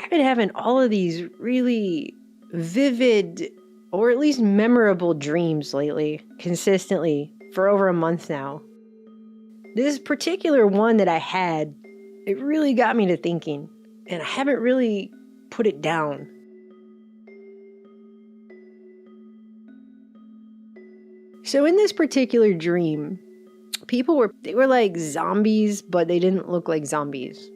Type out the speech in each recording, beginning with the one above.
I've been having all of these really vivid, or at least memorable dreams lately, consistently, for over a month now. This particular one that I had, it really got me to thinking, and I haven't really put it down. So in this particular dream, they were like zombies, but they didn't look like zombies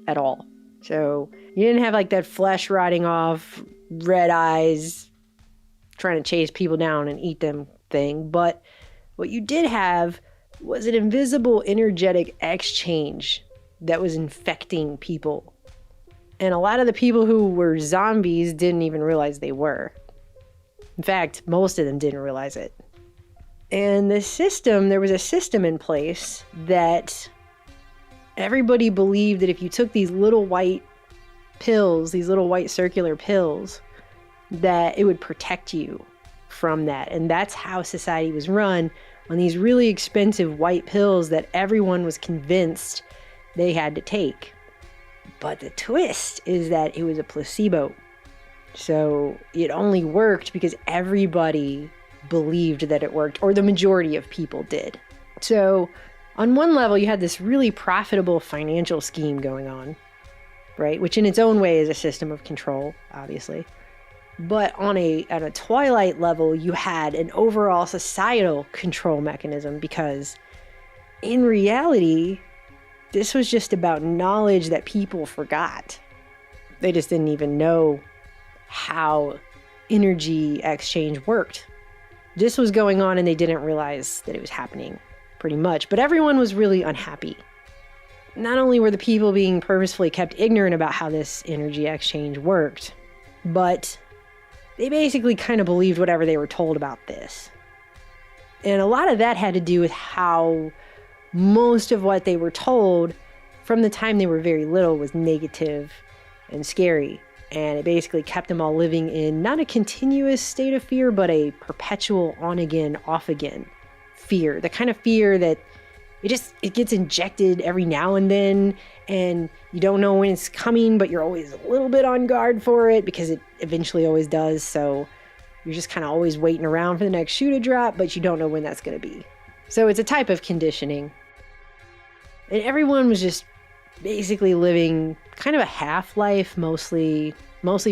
at all. So you didn't have like that flesh rotting off, red eyes, trying to chase people down and eat them thing. But what you did have was an invisible energetic exchange that was infecting people. And a lot of the people who were zombies didn't even realize they were. In fact, most of them didn't realize it. And there was a system in place that everybody believed that if you took these little white pills, these little white circular pills, that it would protect you from that. And that's how society was run, on these really expensive white pills that everyone was convinced they had to take. But the twist is that it was a placebo. So it only worked because everybody believed that it worked, or the majority of people did. So on one level, you had this really profitable financial scheme going on, right? Which in its own way is a system of control, obviously. But at a twilight level, you had an overall societal control mechanism, because in reality, this was just about knowledge that people forgot. They just didn't even know how energy exchange worked. This was going on and they didn't realize that it was happening, pretty much. But everyone was really unhappy. Not only were the people being purposefully kept ignorant about how this energy exchange worked, but they basically kind of believed whatever they were told about this. And a lot of that had to do with how most of what they were told from the time they were very little was negative and scary. And it basically kept them all living in not a continuous state of fear, but a perpetual on again, off again fear. The kind of fear that it gets injected every now and then, and you don't know when it's coming, but you're always a little bit on guard for it because it eventually always does. So you're just kind of always waiting around for the next shoe to drop, but you don't know when that's going to be. So it's a type of conditioning. And everyone was just basically living kind of a half-life, mostly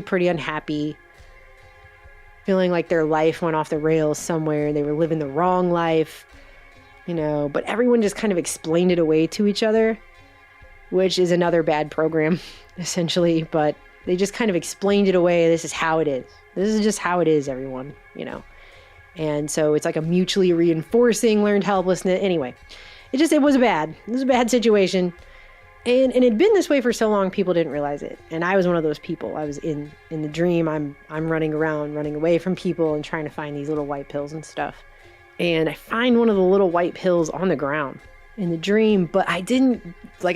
pretty unhappy, feeling like their life went off the rails somewhere. They were living the wrong life, but everyone just kind of explained it away to each other, which is another bad program, essentially. But they just kind of explained it away. This is how it is. This is just how it is, everyone, And so it's like a mutually reinforcing learned helplessness. Anyway, it was a bad situation. And it'd been this way for so long, people didn't realize it. And I was one of those people. I was in the dream. I'm running around, running away from people and trying to find these little white pills and stuff. And I find one of the little white pills on the ground in the dream, but I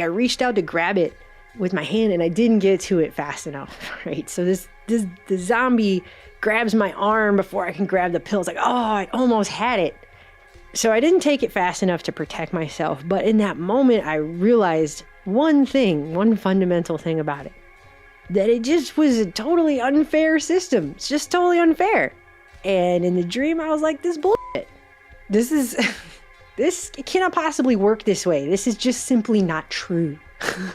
reached out to grab it with my hand and I didn't get to it fast enough, right? So the zombie grabs my arm before I can grab the pill. It's like, oh, I almost had it. So I didn't take it fast enough to protect myself. But in that moment, I realized one fundamental thing about it, that it just was a totally unfair system. It's just totally unfair. And in the dream, I was like, this bullshit. It cannot possibly work this way. This is just simply not true,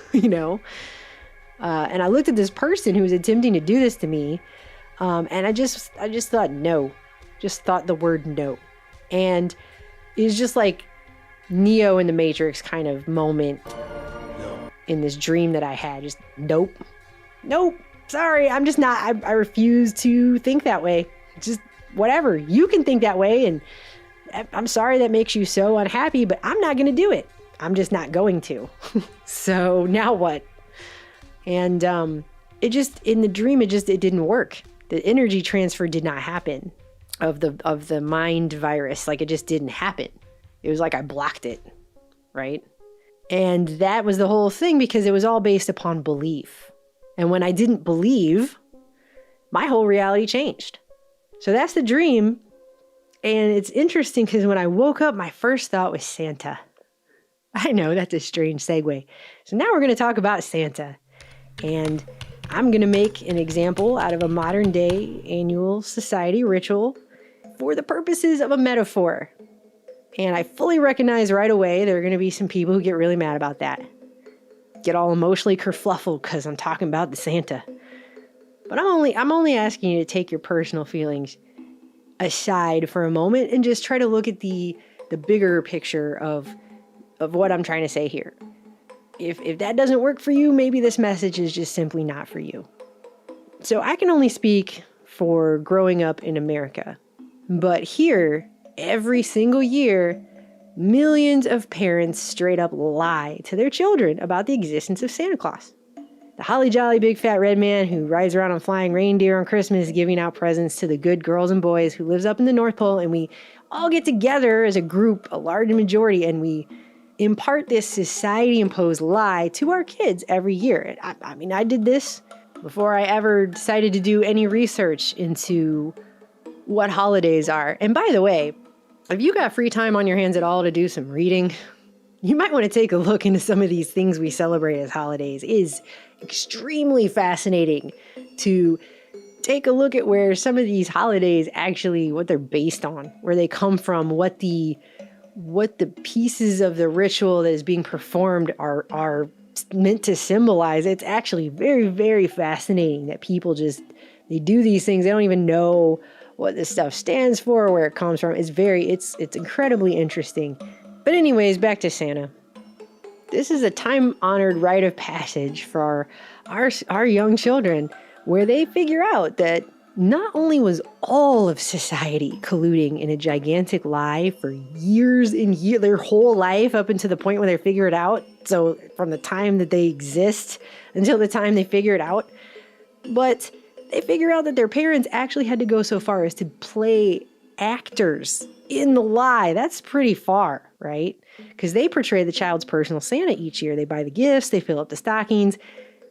And I looked at this person who was attempting to do this to me, and I just thought no. Just thought the word no. And it was just like Neo in the Matrix kind of moment in this dream that I had. Just nope, sorry, I'm just not, I refuse to think that way. Just whatever, you can think that way, and I'm sorry that makes you so unhappy, but I'm not going to do it. I'm just not going to. So now what? And in the dream, it didn't work. The energy transfer did not happen of the mind virus. Like, it just didn't happen. It was like I blocked it, right? And that was the whole thing, because it was all based upon belief. And when I didn't believe, my whole reality changed. So that's the dream. And it's interesting because when I woke up, my first thought was Santa. I know, that's a strange segue. So now we're going to talk about Santa. And I'm going to make an example out of a modern day annual society ritual for the purposes of a metaphor. And I fully recognize right away there are going to be some people who get really mad about that. Get all emotionally kerfluffled because I'm talking about the Santa. But I'm only asking you to take your personal feelings aside for a moment and just try to look at the bigger picture of what I'm trying to say here. If that doesn't work for you, maybe this message is just simply not for you. So I can only speak for growing up in America. But here, every single year, millions of parents straight up lie to their children about the existence of Santa Claus. The holly jolly big fat red man who rides around on flying reindeer on Christmas giving out presents to the good girls and boys who lives up in the North Pole, and we all get together as a group, a large majority, and we impart this society-imposed lie to our kids every year. I mean, I did this before I ever decided to do any research into what holidays are. And by the way, if you got free time on your hands at all to do some reading, you might want to take a look into some of these things we celebrate as holidays. It is extremely fascinating to take a look at where some of these holidays actually, what they're based on, where they come from, what the pieces of the ritual that is being performed are meant to symbolize. It's actually very, very fascinating that people they do these things. They don't even know what this stuff stands for or where it comes from. It's incredibly interesting. But anyways, back to Santa. This is a time-honored rite of passage for our young children, where they figure out that not only was all of society colluding in a gigantic lie for years and years, their whole life up until the point where they figure it out. So from the time that they exist until the time they figure it out. But they figure out that their parents actually had to go so far as to play actors in the lie. That's pretty far, right? Because they portray the child's personal Santa each year. They buy the gifts, they fill up the stockings,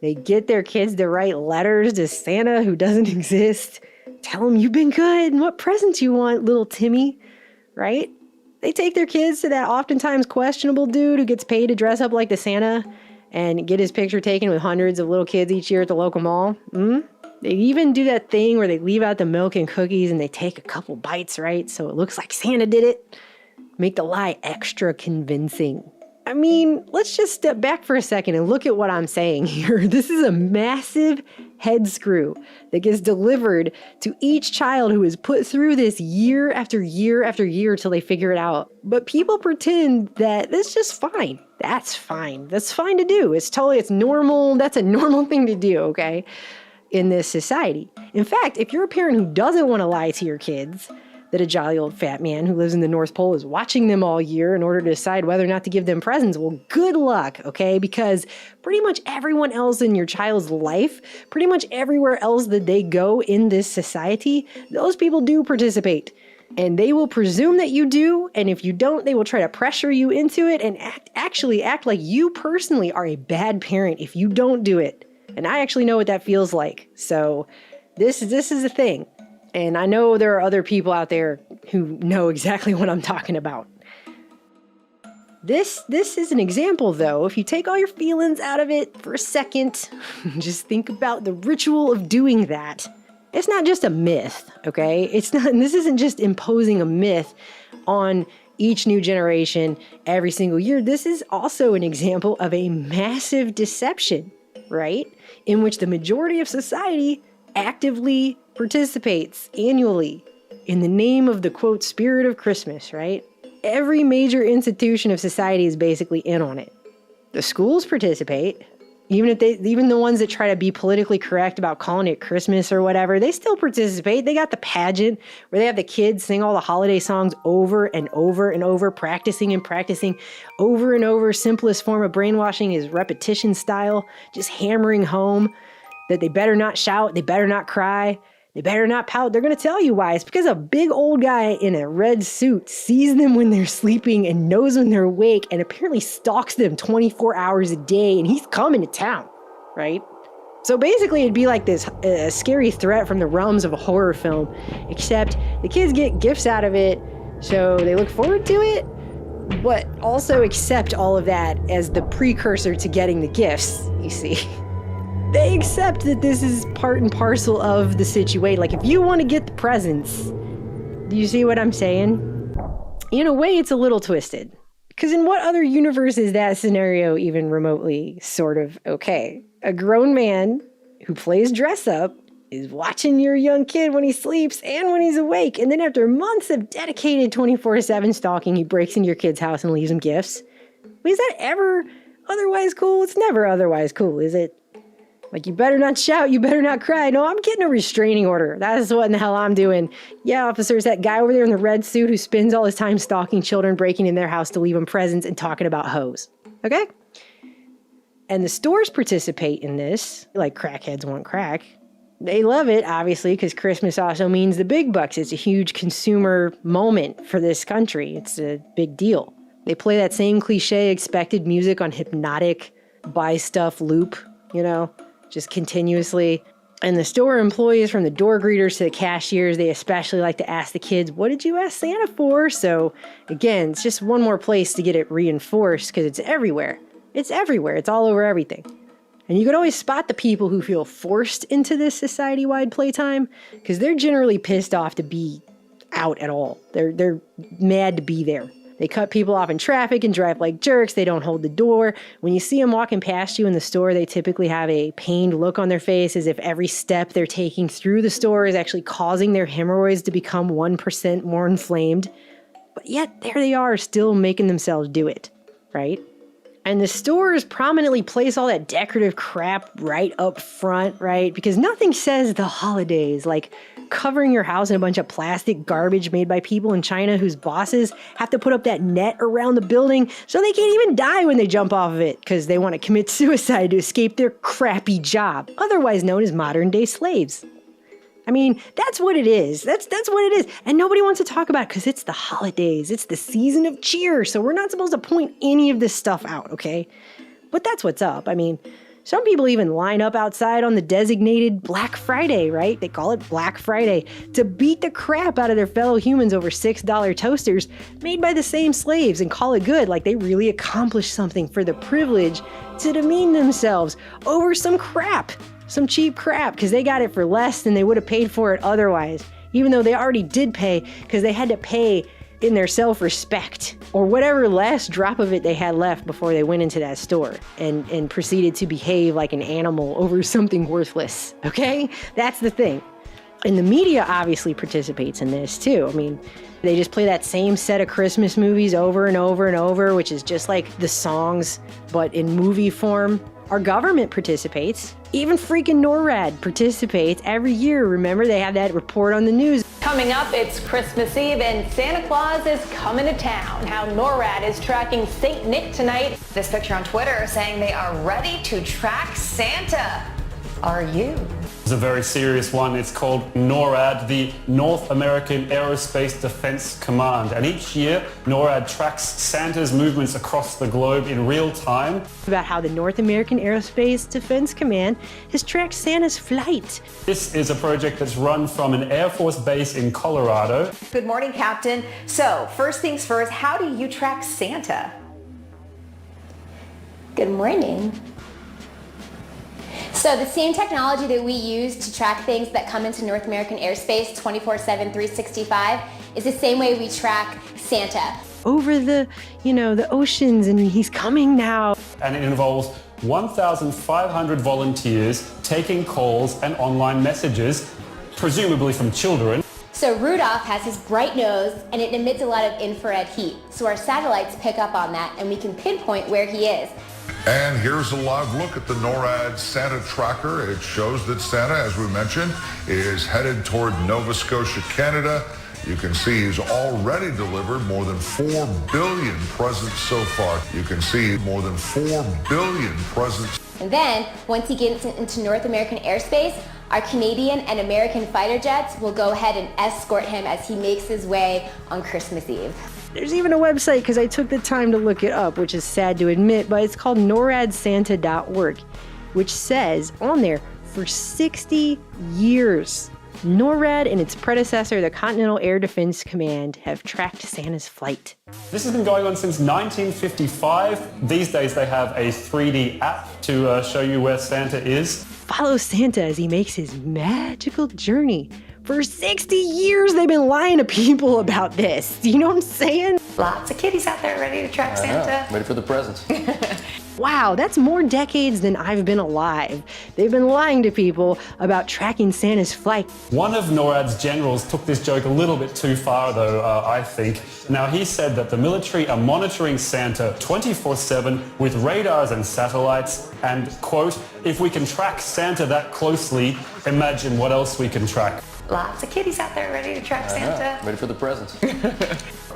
they get their kids to write letters to Santa who doesn't exist. Tell him you've been good and what presents you want, little Timmy, right? They take their kids to that oftentimes questionable dude who gets paid to dress up like the Santa and get his picture taken with hundreds of little kids each year at the local mall. They even do that thing where they leave out the milk and cookies and they take a couple bites, right? So it looks like Santa did it. Make the lie extra convincing. I mean, let's just step back for a second and look at what I'm saying here. This is a massive head screw that gets delivered to each child who is put through this year after year after year till they figure it out. But people pretend that that's just fine. That's fine. That's fine to do. It's normal. That's a normal thing to do, okay? In this society. In fact, if you're a parent who doesn't want to lie to your kids that a jolly old fat man who lives in the North Pole is watching them all year in order to decide whether or not to give them presents, well, good luck, okay? Because pretty much everyone else in your child's life, pretty much everywhere else that they go in this society, those people do participate. And they will presume that you do, and if you don't, they will try to pressure you into it and act like you personally are a bad parent if you don't do it. And I actually know what that feels like. So this is a thing. And I know there are other people out there who know exactly what I'm talking about. This is an example, though. If you take all your feelings out of it for a second, just think about the ritual of doing that. It's not just a myth, okay? This isn't just imposing a myth on each new generation every single year. This is also an example of a massive deception, right? In which the majority of society actively participates annually in the name of the, quote, spirit of Christmas, right? Every major institution of society is basically in on it. The schools participate, even the ones that try to be politically correct about calling it Christmas or whatever, they still participate. They got the pageant where they have the kids sing all the holiday songs over and over and over, practicing and practicing over and over. Simplest form of brainwashing is repetition style, just hammering home that they better not shout, they better not cry, they better not pout. They're going to tell you why. It's because a big old guy in a red suit sees them when they're sleeping and knows when they're awake and apparently stalks them 24 hours a day, and he's coming to town, right? So basically it'd be like this a scary threat from the realms of a horror film, except the kids get gifts out of it, so they look forward to it, but also accept all of that as the precursor to getting the gifts, you see. they accept that this is part and parcel of the situation. Like, if you want to get the presents, do you see what I'm saying? In a way, it's a little twisted. Because in what other universe is that scenario even remotely sort of okay? A grown man who plays dress up is watching your young kid when he sleeps and when he's awake. And then after months of dedicated 24/7 stalking, he breaks into your kid's house and leaves him gifts. Is that ever otherwise cool? It's never otherwise cool, is it? Like, you better not shout, you better not cry. No, I'm getting a restraining order. That's what in the hell I'm doing. Yeah, officers, that guy over there in the red suit who spends all his time stalking children, breaking in their house to leave them presents and talking about hoes. Okay? And the stores participate in this, like crackheads want crack. They love it, obviously, because Christmas also means the big bucks. It's a huge consumer moment for this country. It's a big deal. They play that same cliche expected music on hypnotic buy stuff loop, you know, just continuously. And the store employees, from the door greeters to the cashiers, they especially like to ask the kids, what did you ask Santa for? So again, it's just one more place to get it reinforced because it's everywhere. It's everywhere. It's all over everything. And you can always spot the people who feel forced into this society-wide playtime because they're generally pissed off to be out at all. They're mad to be there. They cut people off in traffic and drive like jerks. They don't hold the door. When you see them walking past you in the store, they typically have a pained look on their face as if every step they're taking through the store is actually causing their hemorrhoids to become 1% more inflamed. But yet, there they are, still making themselves do it, right? And the stores prominently place all that decorative crap right up front, right? Because nothing says the holidays like covering your house in a bunch of plastic garbage made by people in China whose bosses have to put up that net around the building so they can't even die when they jump off of it because they want to commit suicide to escape their crappy job, otherwise known as modern-day slaves. I mean, that's what it is. That's what it is. And nobody wants to talk about it because it's the holidays. It's the season of cheer. So we're not supposed to point any of this stuff out, okay? But that's what's up. I mean, some people even line up outside on the designated Black Friday, right? They call it Black Friday, to beat the crap out of their fellow humans over $6 toasters made by the same slaves and call it good, like they really accomplished something for the privilege to demean themselves over some crap. Some cheap crap, because they got it for less than they would have paid for it otherwise, even though they already did pay, because they had to pay in their self-respect, or whatever last drop of it they had left before they went into that store and proceeded to behave like an animal over something worthless, okay? That's the thing. And the media obviously participates in this too. I mean, they just play that same set of Christmas movies over and over and over, which is just like the songs, but in movie form. Our government participates. Even freaking NORAD participates every year. Remember, they have that report on the news. Coming up, it's Christmas Eve and Santa Claus is coming to town. How NORAD is tracking St. Nick tonight. This picture on Twitter saying they are ready to track Santa. Are you? It's a very serious one. It's called NORAD, the North American Aerospace Defense Command. And each year, NORAD tracks Santa's movements across the globe in real time. About how the North American Aerospace Defense Command has tracked Santa's flight. This is a project that's run from an Air Force base in Colorado. Good morning, Captain. So, first things first, how do you track Santa? Good morning. So the same technology that we use to track things that come into North American airspace 24/7, 365 is the same way we track Santa. Over the oceans, and he's coming now. And it involves 1,500 volunteers taking calls and online messages, presumably from children. So Rudolph has his bright nose and it emits a lot of infrared heat. So our satellites pick up on that and we can pinpoint where he is. And here's a live look at the NORAD Santa tracker. It shows that Santa, as we mentioned, is headed toward Nova Scotia, Canada. You can see he's already delivered more than 4 billion presents so far. You can see more than 4 billion presents. And then, once he gets into North American airspace, our Canadian and American fighter jets will go ahead and escort him as he makes his way on Christmas Eve. There's even a website, because I took the time to look it up, which is sad to admit, but it's called noradsanta.org, which says on there, for 60 years, NORAD and its predecessor, the Continental Air Defense Command, have tracked Santa's flight. This has been going on since 1955. These days they have a 3D app to show you where Santa is. follow Santa as he makes his magical journey. For 60 years, they've been lying to people about this. You know what I'm saying? Lots of kiddies out there ready to track Santa. Ready for the presents. Wow, that's more decades than I've been alive. They've been lying to people about tracking Santa's flight. One of NORAD's generals took this joke a little bit too far, though, I think. Now, he said that the military are monitoring Santa 24/7 with radars and satellites, and, quote, if we can track Santa that closely, imagine what else we can track. Lots of kiddies out there ready to track Santa. Ready for the presents.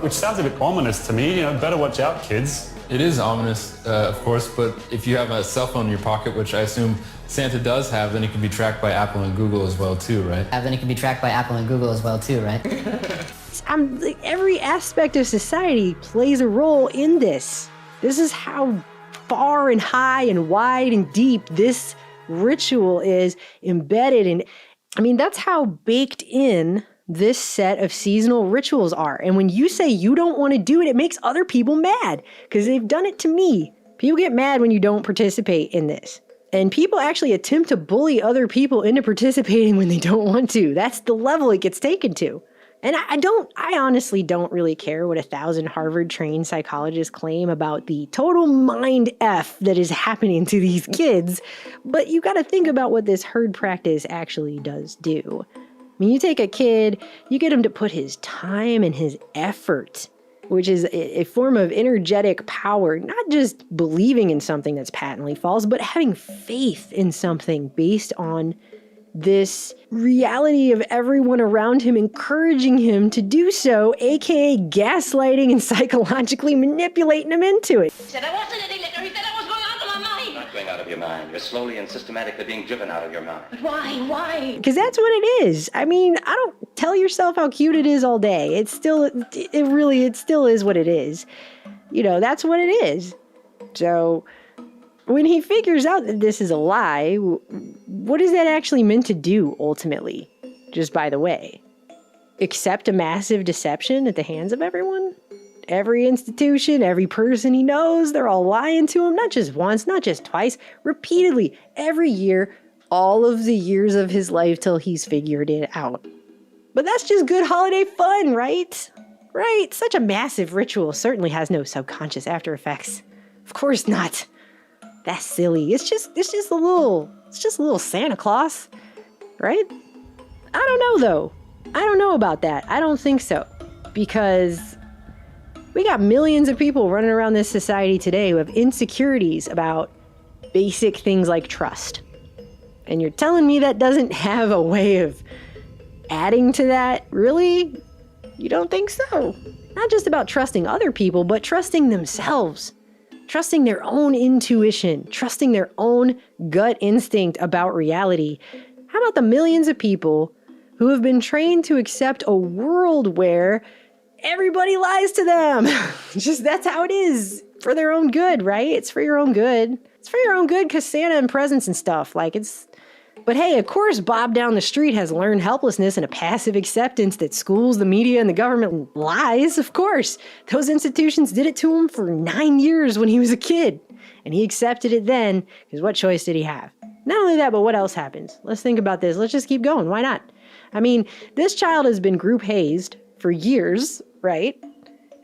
Which sounds a bit ominous to me. Better watch out, kids. It is ominous, of course, but if you have a cell phone in your pocket, which I assume Santa does have, then it can be tracked by Apple and Google as well, too, right? Then it can be tracked by Apple and Google as well, too, right? Every aspect of society plays a role in this. This is how far and high and wide and deep this ritual is embedded in. That's how baked in this set of seasonal rituals are. And when you say you don't want to do it, it makes other people mad because they've done it to me. People get mad when you don't participate in this. And people actually attempt to bully other people into participating when they don't want to. That's the level it gets taken to. And I honestly don't really care what 1,000 Harvard-trained psychologists claim about the total mind F that is happening to these kids. But you got to think about what this herd practice actually does do. You take a kid, you get him to put his time and his effort, which is a form of energetic power, not just believing in something that's patently false, but having faith in something based on this reality of everyone around him encouraging him to do so, aka gaslighting and psychologically manipulating him into it. Said I wasn't any liquor. He said I was going out of my mind. Not going out of your mind. You're slowly and systematically being driven out of your mind. But why? Why? Because that's what it is. I don't tell yourself how cute it is all day. It still is what it is. That's what it is. So when he figures out that this is a lie, what is that actually meant to do ultimately? Just by the way, accept a massive deception at the hands of everyone? Every institution, every person he knows, they're all lying to him, not just once, not just twice, repeatedly, every year, all of the years of his life till he's figured it out. But that's just good holiday fun, right? Right? Such a massive ritual certainly has no subconscious after effects. Of course not. That's silly. It's just a little Santa Claus, right? I don't know though. I don't know about that. I don't think so. Because we got millions of people running around this society today who have insecurities about basic things like trust. And you're telling me that doesn't have a way of adding to that? Really? You don't think so? Not just about trusting other people, but trusting themselves. Trusting their own intuition, trusting their own gut instinct about reality. How about the millions of people who have been trained to accept a world where everybody lies to them? That's how it is for their own good, right? It's for your own good. It's for your own good because Santa and presents and stuff, But hey, of course, Bob down the street has learned helplessness and a passive acceptance that schools, the media, and the government lies. Of course, those institutions did it to him for 9 years when he was a kid. And he accepted it then, because what choice did he have? Not only that, but what else happens? Let's think about this. Let's just keep going. Why not? This child has been group hazed for years, right?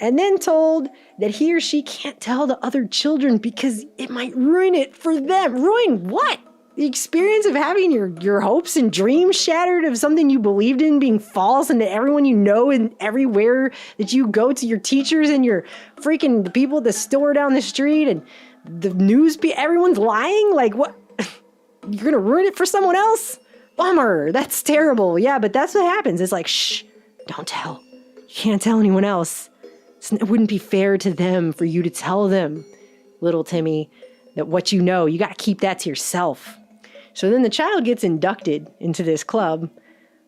And then told that he or she can't tell the other children because it might ruin it for them. Ruin what? The experience of having your hopes and dreams shattered of something you believed in being false, and that everyone you know and everywhere that you go to, your teachers and your freaking the people at the store down the street and the news, everyone's lying? What? You're going to ruin it for someone else? Bummer. That's terrible. Yeah, but that's what happens. It's like, shh, don't tell. You can't tell anyone else. It wouldn't be fair to them for you to tell them, little Timmy, that what you know, you got to keep that to yourself. So then the child gets inducted into this club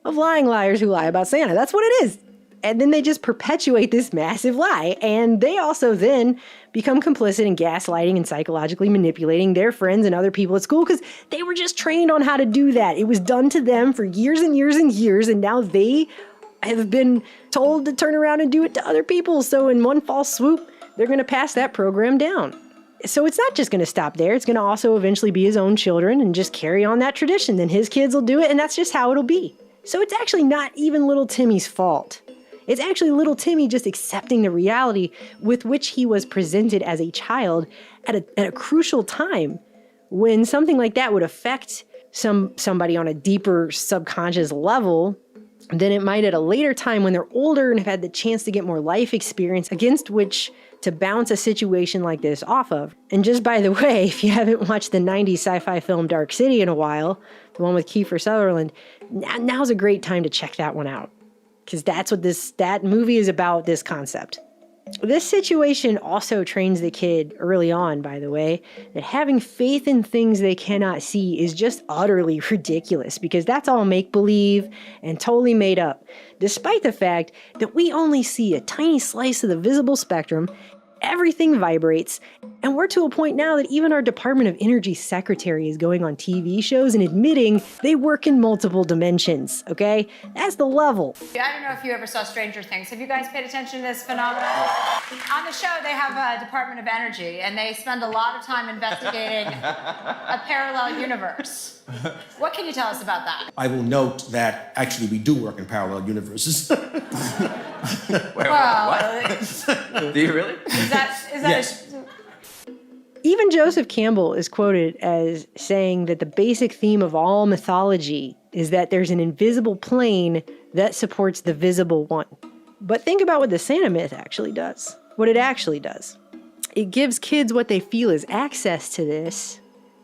of lying liars who lie about Santa. That's what it is. And then they just perpetuate this massive lie. And they also then become complicit in gaslighting and psychologically manipulating their friends and other people at school because they were just trained on how to do that. It was done to them for years and years and years. And now they have been told to turn around and do it to other people. So in one false swoop, they're going to pass that program down. So it's not just going to stop there. It's going to also eventually be his own children and just carry on that tradition. Then his kids will do it, and that's just how it'll be. So it's actually not even little Timmy's fault. It's actually little Timmy just accepting the reality with which he was presented as a child at a crucial time when something like that would affect somebody on a deeper subconscious level than it might at a later time when they're older and have had the chance to get more life experience against which to bounce a situation like this off of. And just by the way, if you haven't watched the 90s sci-fi film Dark City in a while, the one with Kiefer Sutherland, now's a great time to check that one out. Because that's what that movie is about, this concept. This situation also trains the kid early on, by the way, that having faith in things they cannot see is just utterly ridiculous because that's all make-believe and totally made up, despite the fact that we only see a tiny slice of the visible spectrum, everything vibrates, and we're to a point now that even our Department of Energy secretary is going on TV shows and admitting they work in multiple dimensions, okay? That's the level. I don't know if you ever saw Stranger Things. Have you guys paid attention to this phenomenon? On the show, they have a Department of Energy, and they spend a lot of time investigating a parallel universe. What can you tell us about that? I will note that actually we do work in parallel universes. What? Do you really? Is that yes. Even Joseph Campbell is quoted as saying that the basic theme of all mythology is that there's an invisible plane that supports the visible one. But think about what the Santa myth actually does. What it actually does. It gives kids what they feel is access to this,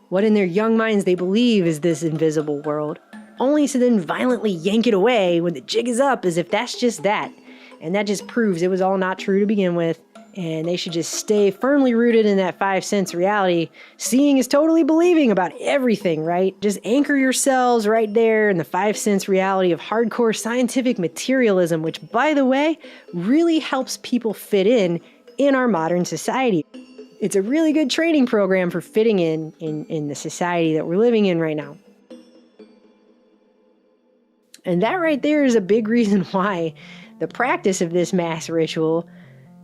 what in their young minds they believe is this invisible world, only to then violently yank it away when the jig is up as if that's just that. And that just proves it was all not true to begin with, and they should just stay firmly rooted in that 5 sense reality. Seeing is totally believing about everything, right? Just anchor yourselves right there in the 5 sense reality of hardcore scientific materialism, which, by the way, really helps people fit in our modern society. It's a really good training program for fitting in the society that we're living in right now. And that right there is a big reason why the practice of this mass ritual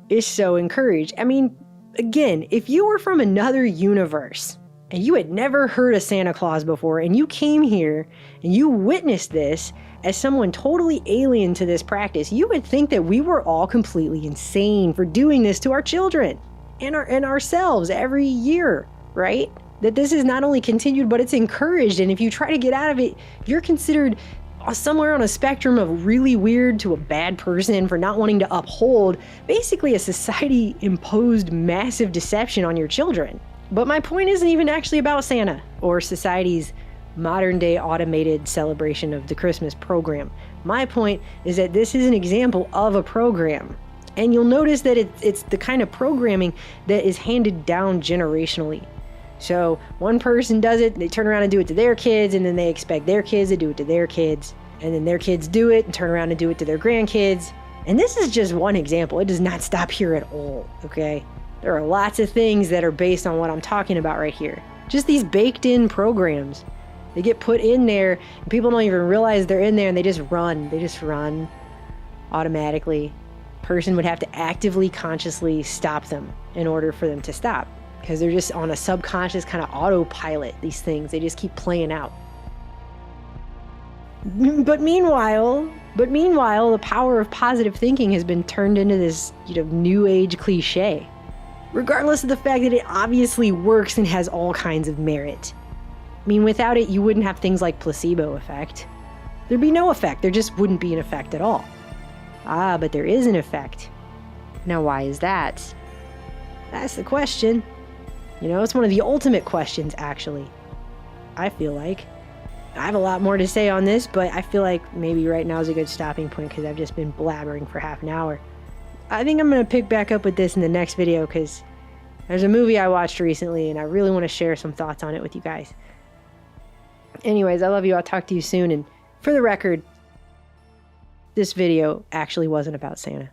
is so encouraged. I mean, again, if you were from another universe and you had never heard of Santa Claus before and you came here and you witnessed this as someone totally alien to this practice, you would think that we were all completely insane for doing this to our children and ourselves every year, right? That this is not only continued, but it's encouraged. And if you try to get out of it, you're considered somewhere on a spectrum of really weird to a bad person for not wanting to uphold basically a society-imposed massive deception on your children. But my point isn't even actually about Santa or society's modern-day automated celebration of the Christmas program. My point is that this is an example of a program. And you'll notice that it's the kind of programming that is handed down generationally. So one person does it, they turn around and do it to their kids, and then they expect their kids to do it to their kids. And then their kids do it and turn around and do it to their grandkids. And this is just one example. It does not stop here at all, okay? There are lots of things that are based on what I'm talking about right here. Just these baked in programs. They get put in there, and people don't even realize they're in there, and they just run. They just run automatically. Person would have to actively, consciously stop them in order for them to stop. Because they're just on a subconscious kind of autopilot, these things. They just keep playing out. But meanwhile, the power of positive thinking has been turned into this, new age cliche. Regardless of the fact that it obviously works and has all kinds of merit. I mean, without it, you wouldn't have things like placebo effect. There'd be no effect. There just wouldn't be an effect at all. Ah, but there is an effect. Now, why is that? That's the question. It's one of the ultimate questions, actually. I feel like. I have a lot more to say on this, but I feel like maybe right now is a good stopping point because I've just been blabbering for half an hour. I think I'm going to pick back up with this in the next video because there's a movie I watched recently and I really want to share some thoughts on it with you guys. Anyways, I love you. I'll talk to you soon. And for the record, this video actually wasn't about Santa.